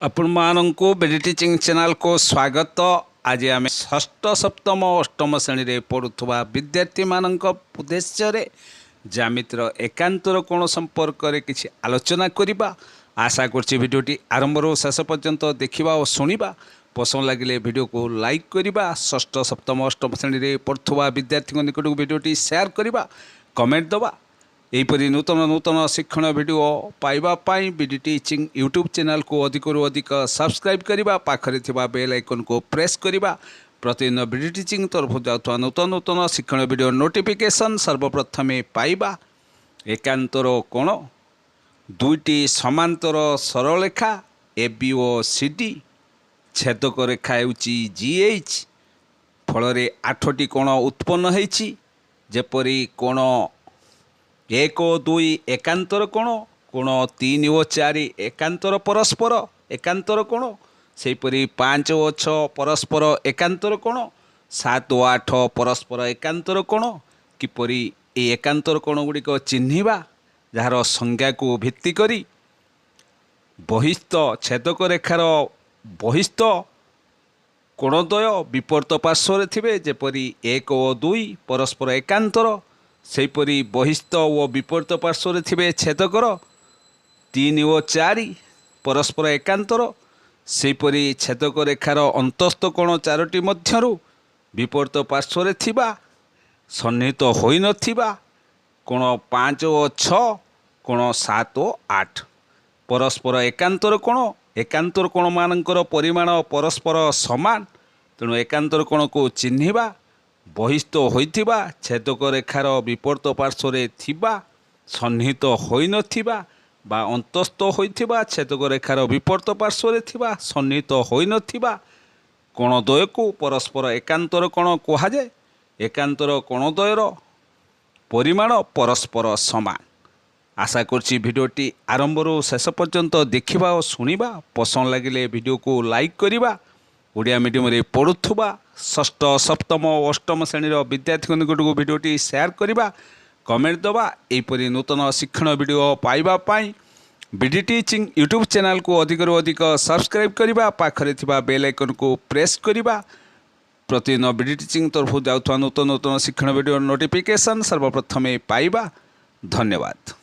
आपण मानंको BD teaching channel को स्वागत। आज आम षष्ठ सप्तम अष्टम श्रेणी रे पढ़ुवा विद्यार्थी मानक उद्देश्य रे ज्यामितिर एकांतर कोण संपर्क रे किछि आलोचना करिबा। आशा करछि भिडियोटी आरंभ रो शेष पर्यंत देखिबा और सुनिबा। पसंद लगिले भिडियो को लाइक करिबा। षष्ठ सप्तम अष्टम श्रेणी रे पढ़ुवा विद्यार्थी निकट भिडियोटी शेयर करिबा, कमेंट दबा। यहीपरि नूतन नूतन शिक्षण वीडियो पाइबापी बीडी टीचिंग यूट्यूब चैनल को अधिकरू अधिक सब्सक्राइब करने पाखरे थिबा बेल आइकन को प्रेस करने प्रतिदिन बीडी टीचिंग तरफ जाउथवा नूतन नूतन शिक्षण वीडियो नोटिफिकेशन सर्वप्रथम पाइबा। एकांतर कोण दुईटी समांतर सरलरेखा A B O C D छेदक रेखा हेउची जी एच फल 8टी कोण उत्पन्न होईछि। जेपरि कोण 1 ओ 2 एकांतर कोण, कोण 3 ओ 4 एकांतर परस्पर एकांतर कोण, सेहीपरि 5 ओ 6 परस्पर एकांतर कोण, 7 ओ 8 परस्पर एकांतर कोण। किपरि ए एकांतर कोण गुड़िक चिन्हिबा जार संज्ञा को भित्ति करी बहिस्थ छेदक रेखार बहिस्थ कोणद्वय विपरीत पार्श्व थिबे। जेपरि 1 ओ 2 परस्पर एकांतर, सेहीपरि बहिस्थ और विपरीत पार्श्व थे छेदकर 3 ओ 4 परस्पर एकांतर, सेहीपरि छेदक रेखार अंतस्थ कोण 4टी मध्यरु विपरीत पार्श्व थिबा सन्निहित होई नथिबा कोण 5 ओ 6 कोण 7 ओ 8 परस्पर एकांतर कोण मानकर परिमाण परस्पर समान। तेणु एकांतर कोण को चिन्हिबा बहिस्थ होइथिबा छेदक रेखार विपरीत पार्श्व थिबा सन्निहित होई नथिबा बा अंतस्थ होइथिबा छेदक रेखार विपरीत पार्श्व थिबा सन्निहित होई नथिबा कोणद्वय को परस्पर एकांतर कोण कुहाଯାଏ। एकांतर कोणद्वयर परिमाण परस्पर समान। आशा करछि भिडियोटी आरंभ रो शेष पर्यंत देखिबा और सुनिबा। पसंद लागिले भिडियो को लाइक करिबा। ओडिया मीडियम रे पढ़ुवा षष्ठ सप्तम और अष्टम श्रेणी विद्यार्थी निकट को भिडियोटी शेयर करने, कमेंट दबा। यहीपरि नूतन शिक्षण वीडियो पाइबापी बीडी टीचिंग यूट्यूब चैनल को अधिकरू अधिक सब्सक्राइब करने पाखरे थिबा बेल आइकन को प्रेस करने प्रतिदिन बीडी टीचिंग तरफ जाउथवा नूतन नूतन शिक्षण वीडियो नोटिफिकेशन सर्वप्रथमे पाइबा। धन्यवाद।